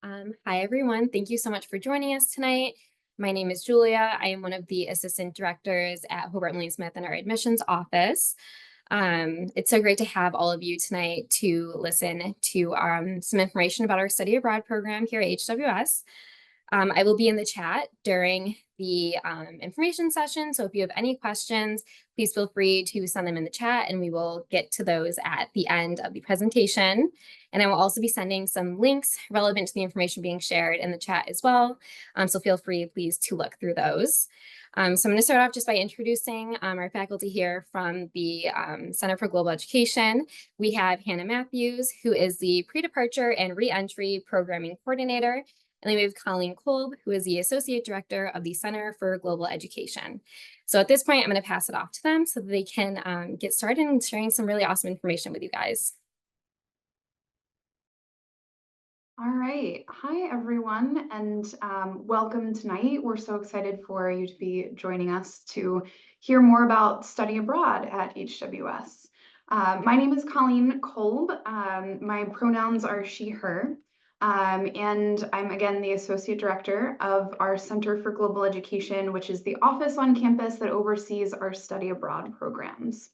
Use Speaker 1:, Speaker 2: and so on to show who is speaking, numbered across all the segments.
Speaker 1: Hi, everyone. Thank you so much for joining us tonight. My name is Julia. I am one of the assistant directors at Hobart Smith in our admissions office. It's so great to have all of you tonight to listen to some information about our study abroad program here at HWS. I will be in the chat during the information session. So if you have any questions, please feel free to send them in the chat and we will get to those at the end of the presentation. And I will also be sending some links relevant to the information being shared in the chat as well. So feel free, please, to look through those. So I'm going to start off just by introducing our faculty here from the Center for Global Education. We have Hannah Matthews, who is the Pre-Departure and Re-Entry Programming Coordinator. And then we have Colleen Kolb, who is the Associate Director of the Center for Global Education. So at this point, I'm going to pass it off to them so that they can get started in sharing some really awesome information with you guys.
Speaker 2: All right. Hi, everyone, and welcome tonight. We're so excited for you to be joining us to hear more about study abroad at HWS. My name is Colleen Kolb. My pronouns are she, her, and I'm, again, the Associate Director of our Center for Global Education, which is the office on campus that oversees our study abroad programs.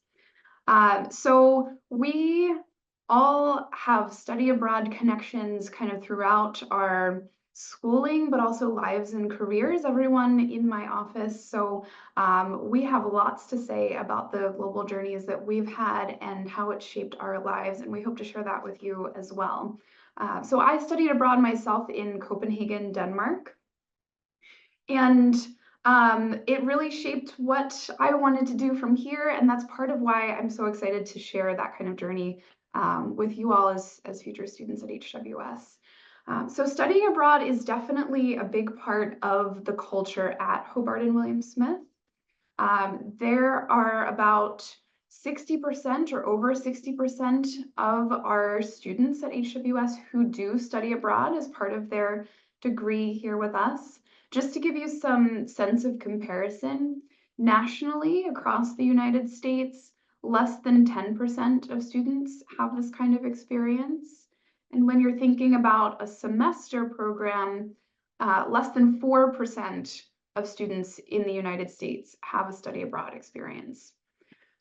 Speaker 2: So we all have study abroad connections kind of throughout our schooling, but also lives and careers, everyone in my office. So we have lots to say about the global journeys that we've had and how it shaped our lives, and we hope to share that with you as well. So I studied abroad myself in Copenhagen, Denmark. And it really shaped what I wanted to do from here. And that's part of why I'm so excited to share that kind of journey with you all as future students at HWS. So studying abroad is definitely a big part of the culture at Hobart and William Smith. There are about 60% or over 60% of our students at HWS who do study abroad as part of their degree here with us. Just to give you some sense of comparison, nationally across the United States, less than 10% of students have this kind of experience. And when you're thinking about a semester program, less than 4% of students in the United States have a study abroad experience.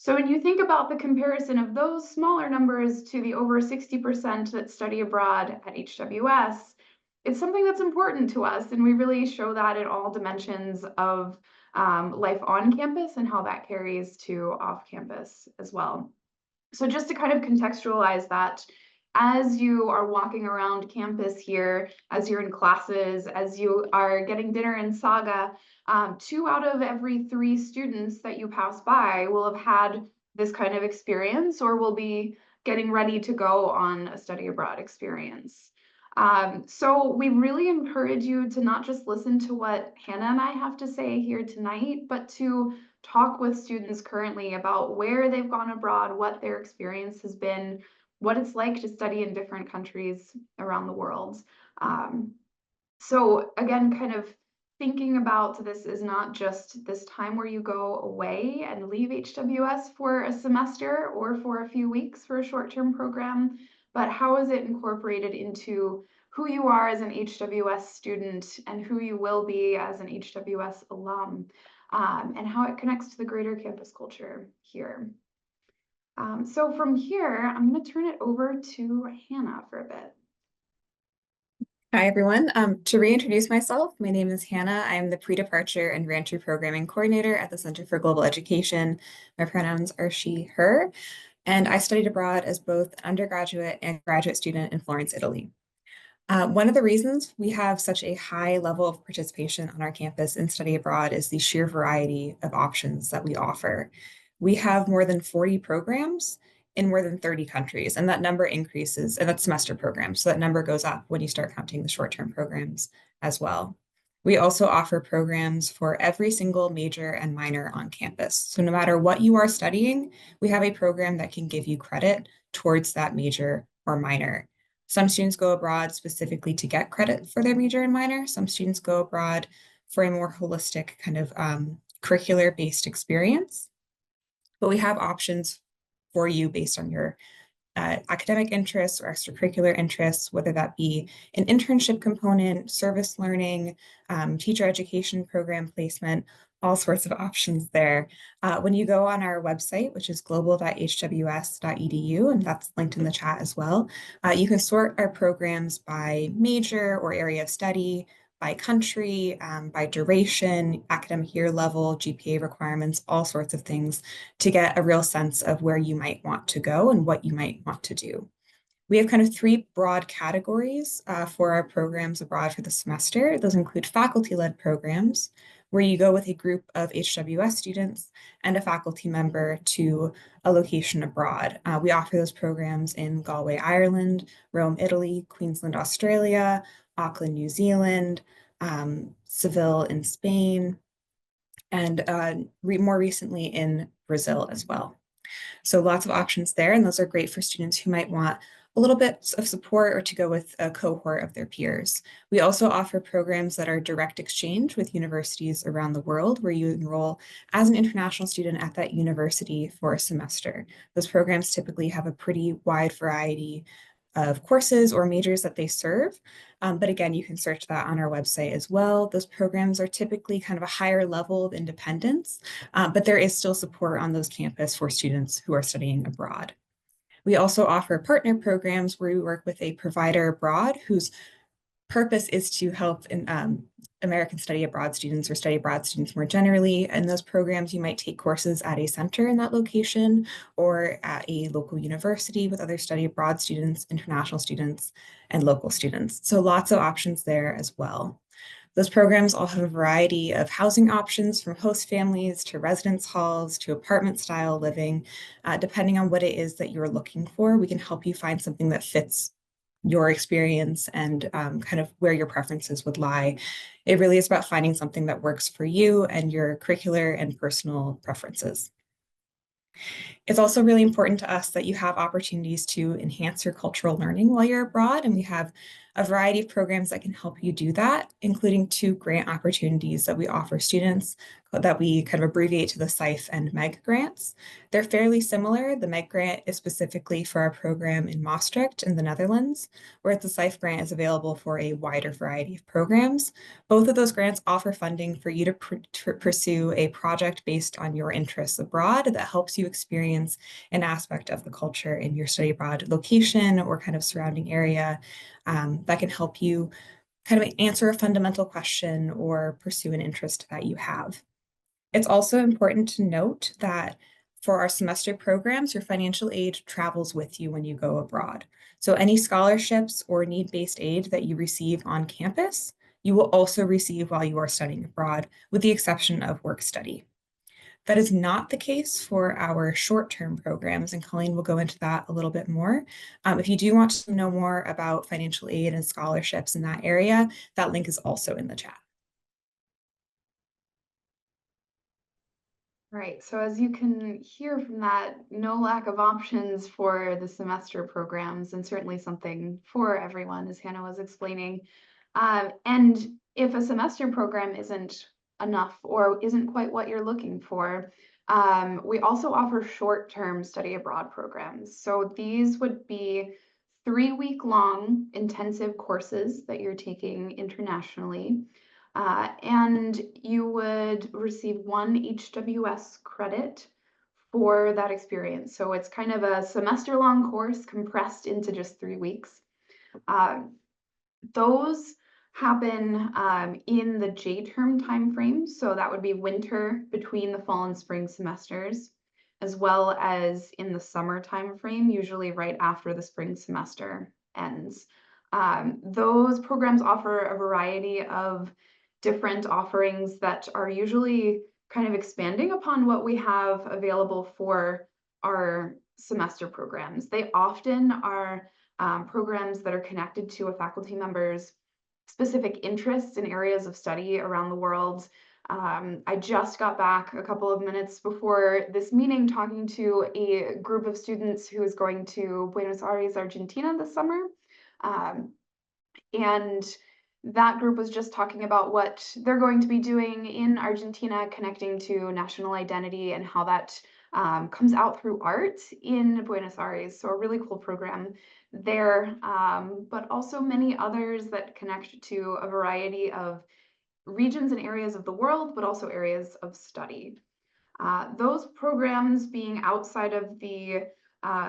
Speaker 2: So when you think about the comparison of those smaller numbers to the over 60% that study abroad at HWS, it's something that's important to us, and we really show that in all dimensions of life on campus and how that carries to off campus as well. So just to kind of contextualize that, as you are walking around campus here, as you're in classes, as you are getting dinner in Saga, 2 out of every 3 students that you pass by will have had this kind of experience or will be getting ready to go on a study abroad experience. So we really encourage you to not just listen to what Hannah and I have to say here tonight, but to talk with students currently about where they've gone abroad, what their experience has been, what it's like to study in different countries around the world. So again, kind of thinking about this is not just this time where you go away and leave HWS for a semester or for a few weeks for a short-term program, but how is it incorporated into who you are as an HWS student and who you will be as an HWS alum, and how it connects to the greater campus culture here. So from here, I'm going to turn it over to Hannah for a bit.
Speaker 3: Hi, everyone. To reintroduce myself, my name is Hannah. I'm the Pre-Departure and Reentry Programming Coordinator at the Center for Global Education. My pronouns are she, her, and I studied abroad as both an undergraduate and graduate student in Florence, Italy. One of the reasons we have such a high level of participation on our campus in study abroad is the sheer variety of options that we offer. We have more than 40 programs in more than 30 countries, and that number increases, and that's semester programs, so that number goes up when you start counting the short-term programs as well. We also offer programs for every single major and minor on campus. So no matter what you are studying, we have a program that can give you credit towards that major or minor. Some students go abroad specifically to get credit for their major and minor. Some students go abroad for a more holistic kind of curricular-based experience. But we have options for you based on your academic interests or extracurricular interests, whether that be an internship component, service learning, teacher education program placement, all sorts of options there. When you go on our website, which is global.hws.edu, and that's linked in the chat as well, you can sort our programs by major or area of study, by country, by duration, academic year level, GPA requirements, all sorts of things to get a real sense of where you might want to go and what you might want to do. We have kind of three broad categories for our programs abroad for the semester. Those include faculty-led programs, where you go with a group of HWS students and a faculty member to a location abroad. We offer those programs in Galway, Ireland, Rome, Italy, Queensland, Australia, Auckland, New Zealand, Seville in Spain, and more recently in Brazil as well. So lots of options there, and those are great for students who might want a little bit of support or to go with a cohort of their peers. We also offer programs that are direct exchange with universities around the world, where you enroll as an international student at that university for a semester. Those programs typically have a pretty wide variety of courses or majors that they serve. But again, you can search that on our website as well. Those programs are typically kind of a higher level of independence, but there is still support on those campus for students who are studying abroad. We also offer partner programs where we work with a provider abroad whose purpose is to help American study abroad students or study abroad students more generally. In those programs, you might take courses at a center in that location or at a local university with other study abroad students, international students, and local students. So lots of options there as well. Those programs all have a variety of housing options, from host families to residence halls to apartment style living. Depending on what it is that you're looking for, we can help you find something that fits your experience and kind of where your preferences would lie. It really is about finding something that works for you and your curricular and personal preferences. It's also really important to us that you have opportunities to enhance your cultural learning while you're abroad, and we have a variety of programs that can help you do that, including 2 grant opportunities that we offer students that we kind of abbreviate to the SIFE and MEG grants. They're fairly similar. The MEG grant is specifically for our program in Maastricht in the Netherlands, whereas the SIFE grant is available for a wider variety of programs. Both of those grants offer funding for you to pursue a project based on your interests abroad that helps you experience an aspect of the culture in your study abroad location or kind of surrounding area that can help you kind of answer a fundamental question or pursue an interest that you have. It's also important to note that for our semester programs, your financial aid travels with you when you go abroad. So any scholarships or need-based aid that you receive on campus, you will also receive while you are studying abroad, with the exception of work study. That is not the case for our short-term programs, and Colleen will go into that a little bit more. If you do want to know more about financial aid and scholarships in that area, that link is also in the chat.
Speaker 2: Right, so as you can hear from that, no lack of options for the semester programs, and certainly something for everyone, as Hannah was explaining. And if a semester program isn't enough or isn't quite what you're looking for, we also offer short-term study abroad programs. So these would be 3-week-long intensive courses that you're taking internationally. And you would receive 1 HWS credit for that experience. So it's kind of a semester-long course compressed into just 3 weeks. Those happen in the J-term timeframe. So that would be winter between the fall and spring semesters, as well as in the summer timeframe, usually right after the spring semester ends. Those programs offer a variety of different offerings that are usually kind of expanding upon what we have available for our semester programs. They often are programs that are connected to a faculty member's specific interests in areas of study around the world. I just got back a couple of minutes before this meeting talking to a group of students who is going to Buenos Aires, Argentina this summer. And that group was just talking about what they're going to be doing in Argentina, connecting to national identity and how that comes out through art in Buenos Aires. So a really cool program there, but also many others that connect to a variety of regions and areas of the world, but also areas of study. Those programs being outside of the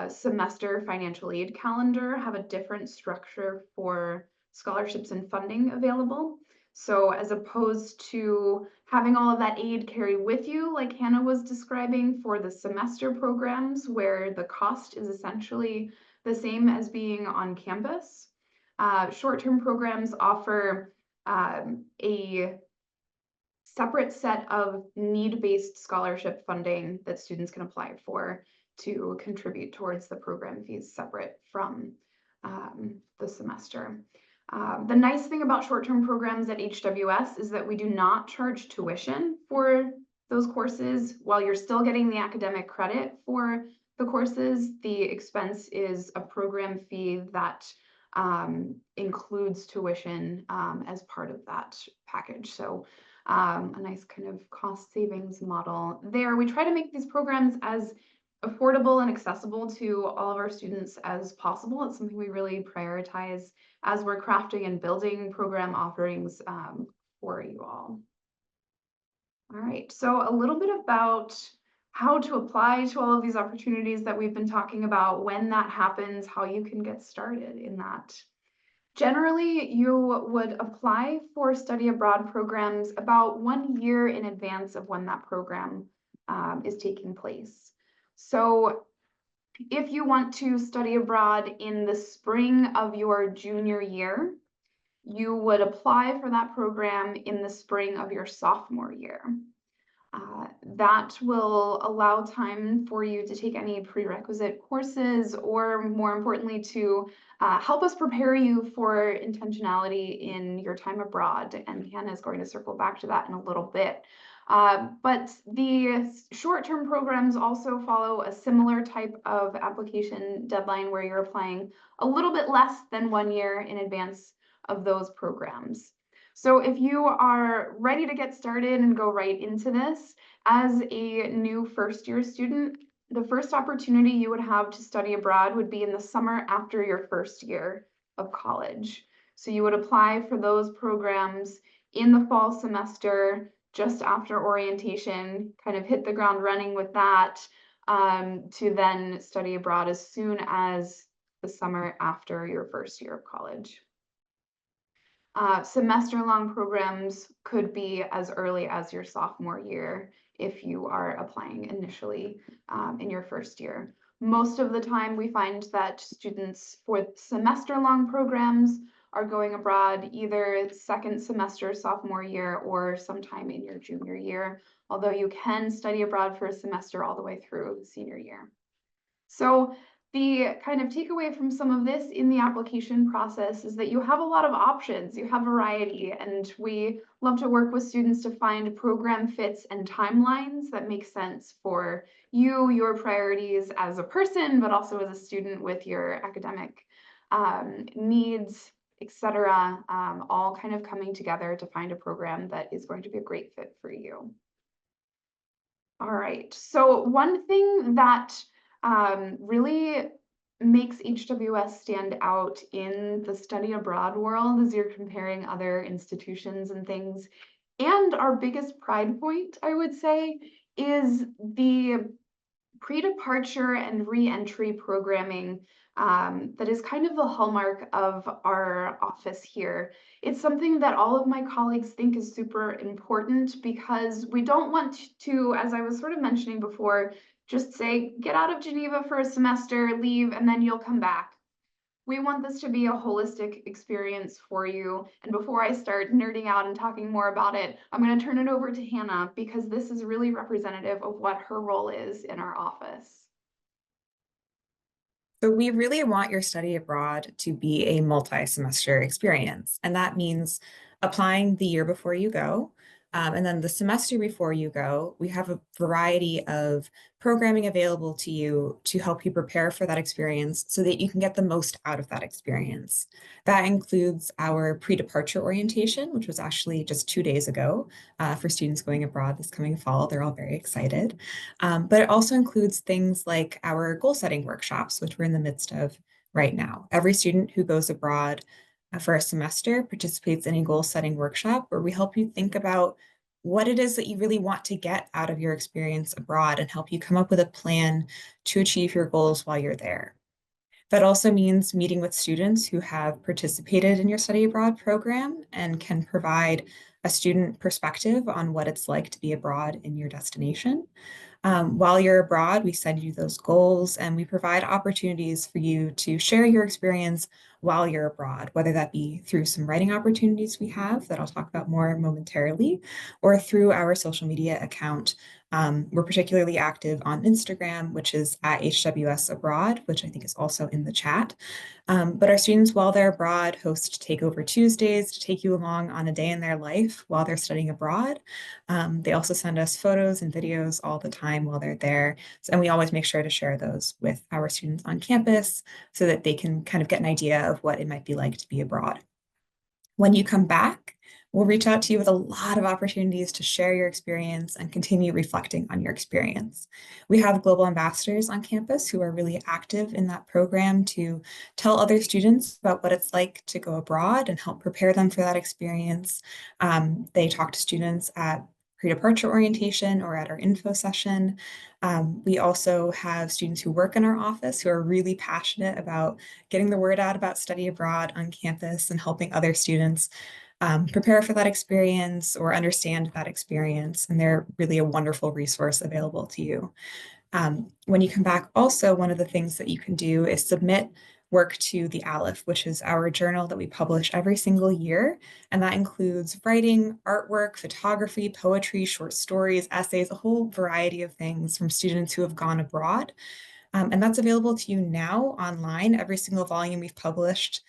Speaker 2: semester financial aid calendar have a different structure for scholarships and funding available. So as opposed to having all of that aid carry with you, like Hannah was describing for the semester programs, where the cost is essentially the same as being on campus, short-term programs offer a separate set of need-based scholarship funding that students can apply for to contribute towards the program fees separate from the semester. The nice thing about short-term programs at HWS is that we do not charge tuition for those courses. While you're still getting the academic credit for the courses, the expense is a program fee that includes tuition as part of that package. So a nice kind of cost savings model there. We try to make these programs as affordable and accessible to all of our students as possible. It's something we really prioritize as we're crafting and building program offerings for you all. All right, so a little bit about how to apply to all of these opportunities that we've been talking about, when that happens, how you can get started in that. Generally, you would apply for study abroad programs about 1 year in advance of when that program is taking place. So if you want to study abroad in the spring of your junior year, you would apply for that program in the spring of your sophomore year. That will allow time for you to take any prerequisite courses, or more importantly, to help us prepare you for intentionality in your time abroad. And Hannah is going to circle back to that in a little bit. But the short-term programs also follow a similar type of application deadline where you're applying a little bit less than 1 year in advance of those programs. So if you are ready to get started and go right into this, as a new first-year student, the first opportunity you would have to study abroad would be in the summer after your first year of college. So you would apply for those programs in the fall semester, just after orientation, kind of hit the ground running with that, to then study abroad as soon as the summer after your first year of college. Semester-long programs could be as early as your sophomore year if you are applying initially in your first year. Most of the time, we find that students for semester-long programs are going abroad either second semester sophomore year or sometime in your junior year, although you can study abroad for a semester all the way through senior year. So the kind of takeaway from some of this in the application process is that you have a lot of options, you have variety, and we love to work with students to find program fits and timelines that make sense for you, your priorities as a person, but also as a student with your academic needs, etc., all kind of coming together to find a program that is going to be a great fit for you. All right, so one thing that really makes HWS stand out in the study abroad world as you're comparing other institutions and things. And our biggest pride point, I would say, is the pre-departure and re-entry programming that is kind of the hallmark of our office here. It's something that all of my colleagues think is super important because we don't want to, as I was sort of mentioning before, just say, get out of Geneva for a semester, leave, and then you'll come back. We want this to be a holistic experience for you. And before I start nerding out and talking more about it, I'm going to turn it over to Hannah because this is really representative of what her role is in our office.
Speaker 3: So we really want your study abroad to be a multi-semester experience, and that means applying the year before you go, And then the semester before you go, we have a variety of programming available to you to help you prepare for that experience so that you can get the most out of that experience. That includes our pre-departure orientation, which was actually just 2 days ago for students going abroad this coming fall. They're all very excited. But it also includes things like our goal setting workshops, which we're in the midst of right now. Every student who goes abroad for a semester participates in a goal setting workshop where we help you think about what it is that you really want to get out of your experience abroad and help you come up with a plan to achieve your goals while you're there. That also means meeting with students who have participated in your study abroad program and can provide a student perspective on what it's like to be abroad in your destination. While you're abroad, we send you those goals and we provide opportunities for you to share your experience while you're abroad, whether that be through some writing opportunities we have that I'll talk about more momentarily, or through our social media account. We're particularly active on Instagram, which is at HWS Abroad, which I think is also in the chat. But our students, while they're abroad, host Takeover Tuesdays to take you along on a day in their life while they're studying abroad. They also send us photos and videos all the time while they're there. And we always make sure to share those with our students on campus so that they can kind of get an idea of what it might be like to be abroad. When you come back, we'll reach out to you with a lot of opportunities to share your experience and continue reflecting on your experience. We have global ambassadors on campus who are really active in that program to tell other students about what it's like to go abroad and help prepare them for that experience. They talk to students at pre-departure orientation or at our info session. We also have students who work in our office who are really passionate about getting the word out about study abroad on campus and helping other students prepare for that experience or understand that experience. And they're really a wonderful resource available to you. When you come back, also, one of the things that you can do is submit work to the Aleph, which is our journal that we publish every single year. And that includes writing, artwork, photography, poetry, short stories, essays, a whole variety of things from students who have gone abroad. And that's available to you now online. Every single volume we've published.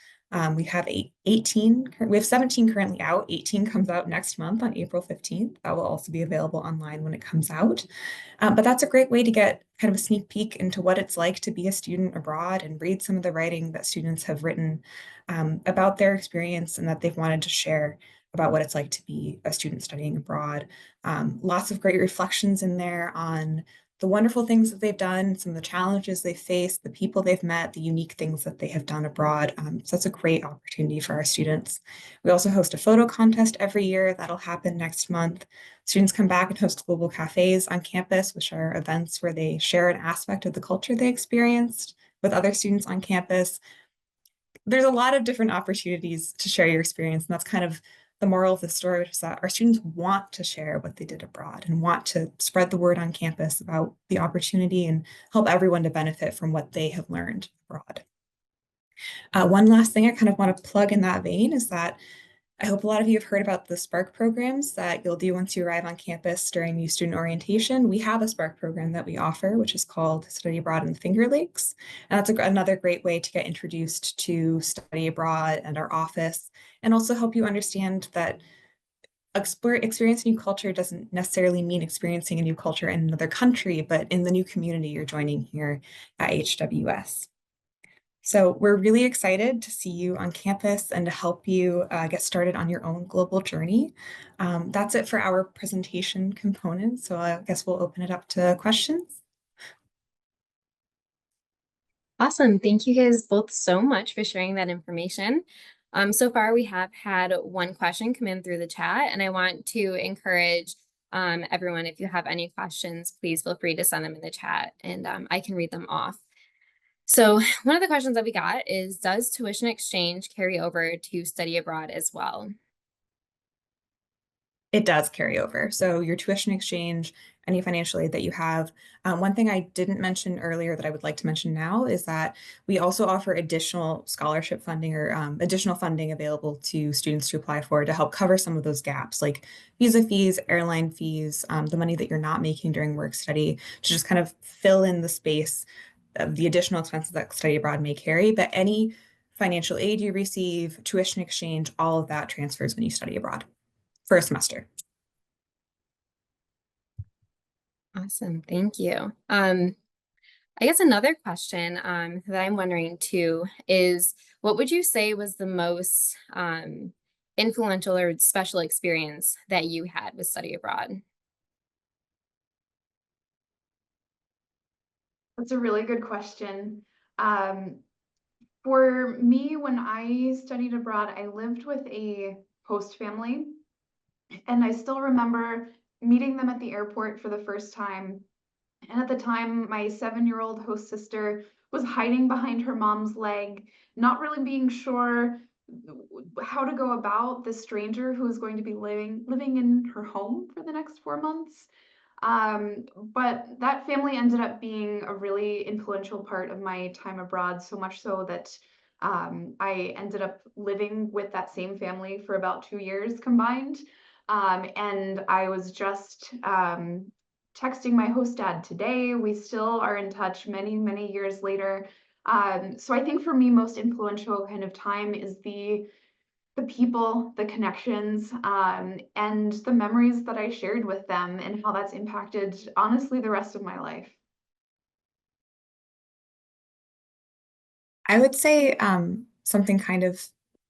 Speaker 3: We have 18, we have 17 currently out. 18 comes out next month on April 15th. That will also be available online when it comes out. But that's a great way to get kind of a sneak peek into what it's like to be a student abroad and read some of the writing that students have written about their experience and that they've wanted to share about what it's like to be a student studying abroad. Lots of great reflections in there on the wonderful things that they've done, some of the challenges they faced, the people they've met, the unique things that they have done abroad. So that's a great opportunity for our students. We also host a photo contest every year. That'll happen next month. Students come back and host global cafes on campus, which are events where they share an aspect of the culture they experienced with other students on campus. There's a lot of different opportunities to share your experience, and that's kind of the moral of the story, which is that our students want to share what they did abroad and want to spread the word on campus about the opportunity and help everyone to benefit from what they have learned abroad. One last thing I kind of want to plug in that vein is that I hope a lot of you have heard about the Spark programs that you'll do once you arrive on campus during new student orientation. We have a Spark program that we offer, which is called Study Abroad in the Finger Lakes. And that's another great way to get introduced to study abroad and our office, and also help you understand that experiencing a new culture doesn't necessarily mean experiencing a new culture in another country, but in the new community you're joining here at HWS. So we're really excited to see you on campus and to help you get started on your own global journey. That's it for our presentation component. So I guess we'll open it up to questions.
Speaker 1: Awesome. Thank you guys both so much for sharing that information. So far, we have had one question come in through the chat, and I want to encourage everyone, if you have any questions, please feel free to send them in the chat and I can read them off. So one of the questions that we got is, does tuition exchange carry over to study abroad as well?
Speaker 3: It does carry over. So your tuition exchange, any financial aid that you have. One thing I didn't mention earlier that I would like to mention now is that we also offer additional scholarship funding or additional funding available to students to apply for to help cover some of those gaps, like visa fees, airline fees, the money that you're not making during work study, to just kind of fill in the space of the additional expenses that study abroad may carry. But any financial aid you receive, tuition exchange, all of that transfers when you study abroad for a semester.
Speaker 1: Awesome. Thank you. I guess another question that I'm wondering too is what would you say was the most influential or special experience that you had with study abroad?
Speaker 2: That's a really good question. Um, for me, when I studied abroad, I lived with a host family, and I still remember meeting them at the airport for the first time. And at the time, my 7-year-old host sister was hiding behind her mom's leg, not really being sure how to go about this stranger who was going to be living in her home for the next 4 months. But that family ended up being a really influential part of my time abroad, so much so that I ended up living with that same family for about 2 years combined. And I was just texting my host dad today. We still are in touch many, many years later. So I think for me, most influential kind of time is the people, the connections, and the memories that I shared with them and how that's impacted, honestly, the rest of my life.
Speaker 3: I would say something kind of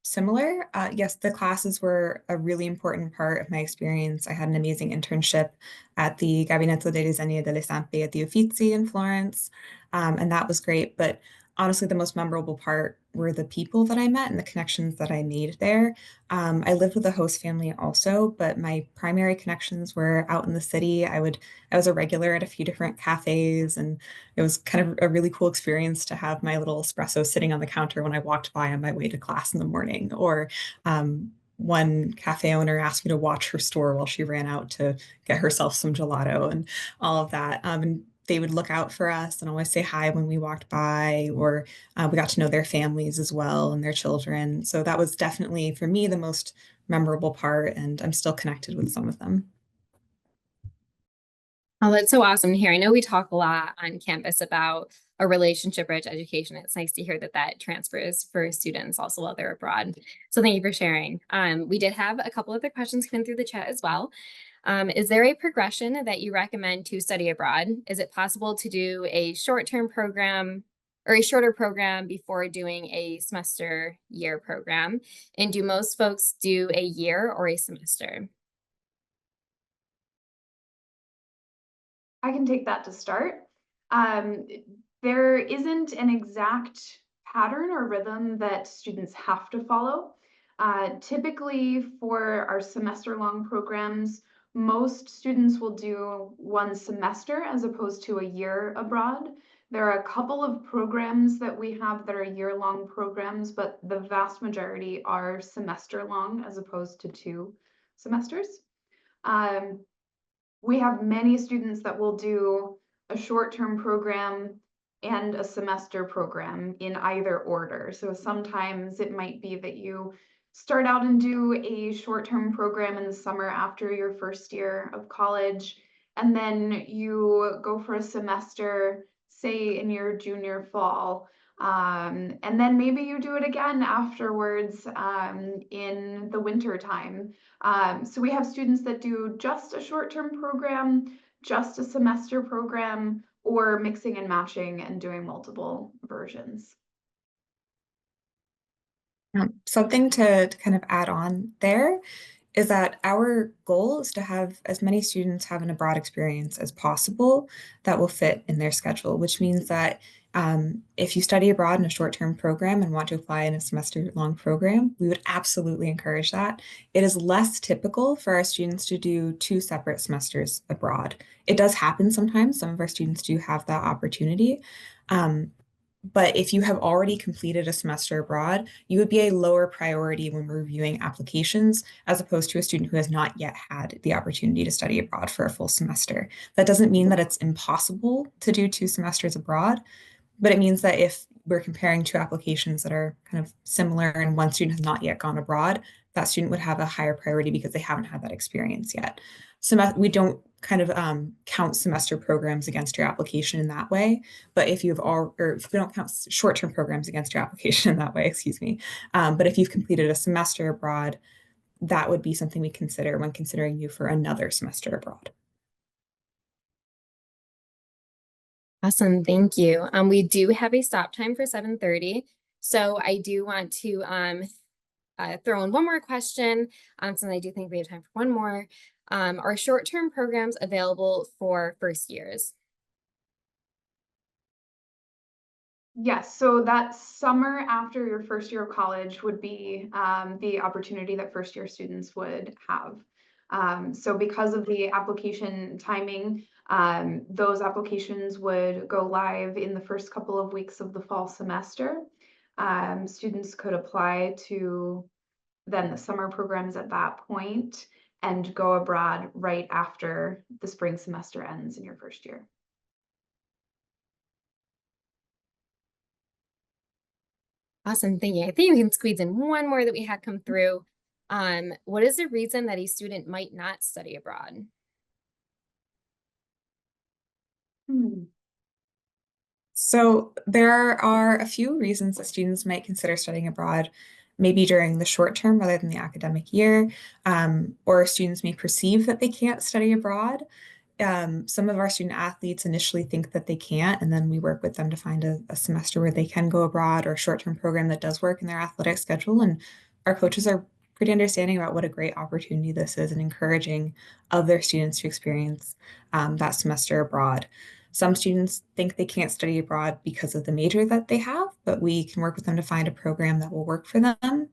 Speaker 3: similar. Yes, the classes were a really important part of my experience. I had an amazing internship at the Gabinetto dei Disegni delle Stampe at the Uffizi in Florence, and that was great. But honestly, the most memorable part were the people that I met and the connections that I made there. I lived with a host family also, but my primary connections were out in the city. I was a regular at a few different cafes, and it was kind of a really cool experience to have my little espresso sitting on the counter when I walked by on my way to class in the morning. Or one cafe owner asked me to watch her store while she ran out to get herself some gelato and all of that. And they would look out for us and always say hi when we walked by, or we got to know their families as well and their children. So that was definitely, for me, the most memorable part, and I'm still connected with some of them.
Speaker 1: Oh, that's so awesome to hear. I know we talk a lot on campus about a relationship-rich education. It's nice to hear that that transfers for students also while they're abroad. So thank you for sharing. We did have a couple other questions come in through the chat as well. Is there a progression that you recommend to study abroad? Is it possible to do a short-term program or a shorter program before doing a semester year program? And do most folks do a year or a semester?
Speaker 2: I can take that to start. Um, there isn't an exact pattern or rhythm that students have to follow. Typically, for our semester-long programs, most students will do 1 semester as opposed to a year abroad. There are a couple of programs that we have that are year-long programs, but the vast majority are semester-long as opposed to 2 semesters. Um, we have many students that will do a short-term program and a semester program in either order. So sometimes it might be that you start out and do a short-term program in the summer after your first year of college, and then you go for a semester, say in your junior fall. And then maybe you do it again afterwards in the winter time. So we have students that do just a short-term program, just a semester program, or mixing and matching and doing multiple versions.
Speaker 3: Something to kind of add on there is that our goal is to have as many students have an abroad experience as possible that will fit in their schedule, which means that if you study abroad in a short-term program and want to apply in a semester-long program, we would absolutely encourage that. It is less typical for our students to do 2 separate semesters abroad. It does happen sometimes. Some of our students do have that opportunity. Um, but if you have already completed a semester abroad, you would be a lower priority when reviewing applications as opposed to a student who has not yet had the opportunity to study abroad for a full semester. That doesn't mean that it's impossible to do 2 semesters abroad, but it means that if we're comparing 2 applications that are kind of similar and one student has not yet gone abroad, that student would have a higher priority because they haven't had that experience yet. We don't kind of count semester programs against your application in that way. But if you've all, or if we don't count short-term programs against your application in that way, excuse me. But if you've completed a semester abroad, that would be something we consider when considering you for another semester abroad.
Speaker 1: Awesome, thank you. We do have a stop time for 7:30, so I do want to throw in one more question, since I do think we have time for one more. Are short-term programs available for first years?
Speaker 2: Yes, so that summer after your first year of college would be the opportunity that first year students would have. So because of the application timing, those applications would go live in the first couple of weeks of the fall semester. Students could apply to then the summer programs at that point and go abroad right after the spring semester ends in your first year.
Speaker 1: Awesome, thank you. I think we can squeeze in one more that we had come through. What is the reason that a student might not study abroad?
Speaker 2: Hmm.
Speaker 3: So there are a few reasons that students might consider studying abroad, maybe during the short term rather than the academic year, or students may perceive that they can't study abroad. Some of our student athletes initially think that they can't, and then we work with them to find a semester where they can go abroad or a short-term program that does work in their athletic schedule. And our coaches are pretty understanding about what a great opportunity this is and encouraging of their students to experience that semester abroad. Some students think they can't study abroad because of the major that they have, but we can work with them to find a program that will work for them.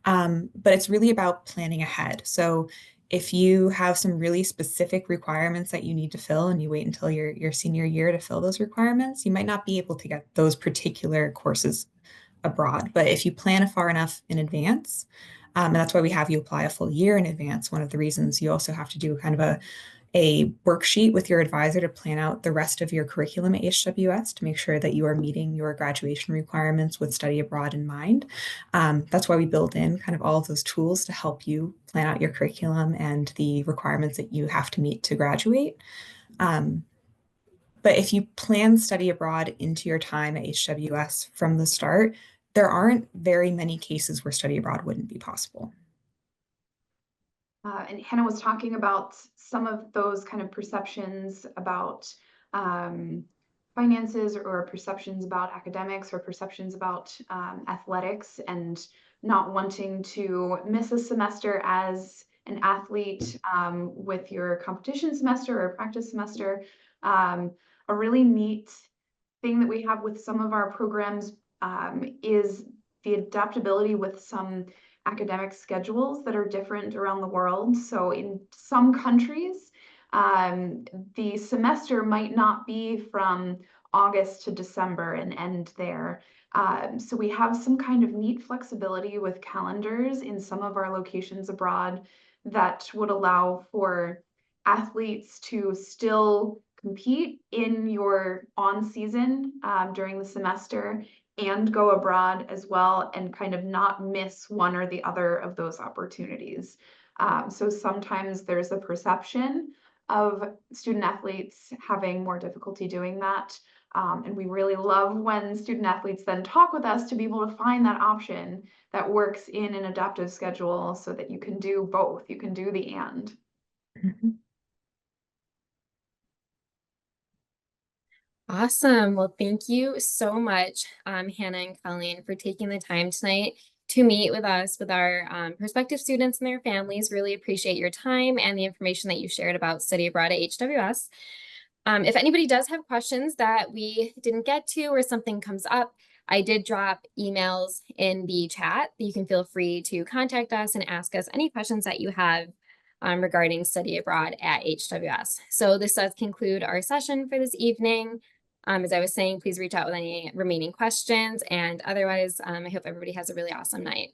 Speaker 3: But it's really about planning ahead. So if you have some really specific requirements that you need to fill and you wait until your senior year to fill those requirements, you might not be able to get those particular courses abroad. But if you plan far enough in advance, and that's why we have you apply a full year in advance. One of the reasons you also have to do kind of a worksheet with your advisor to plan out the rest of your curriculum at HWS to make sure that you are meeting your graduation requirements with study abroad in mind. That's why we build in kind of all of those tools to help you plan out your curriculum and the requirements that you have to meet to graduate. But if you plan study abroad into your time at HWS from the start, there aren't very many cases where study abroad wouldn't be possible.
Speaker 2: And Hannah was talking about some of those kind of perceptions about finances or perceptions about academics or perceptions about athletics and not wanting to miss a semester as an athlete with your competition semester or practice semester. A really neat thing that we have with some of our programs is the adaptability with some academic schedules that are different around the world. So in some countries, the semester might not be from August to December and end there. So we have some kind of neat flexibility with calendars in some of our locations abroad that would allow for athletes to still compete in your on season during the semester and go abroad as well and kind of not miss one or the other of those opportunities. So sometimes there's a perception of student athletes having more difficulty doing that. And we really love when student athletes then talk with us to be able to find that option that works in an adaptive schedule so that you can do both. You can do the and.
Speaker 3: Mhm.
Speaker 1: Awesome. Well, thank you so much, Hannah and Colleen, for taking the time tonight to meet with us, with our prospective students and their families. Really appreciate your time and the information that you shared about study abroad at HWS. If anybody does have questions that we didn't get to or something comes up, I did drop emails in the chat. You can feel free to contact us and ask us any questions that you have regarding study abroad at HWS. So this does conclude our session for this evening. As I was saying, please reach out with any remaining questions. And otherwise, I hope everybody has a really awesome night.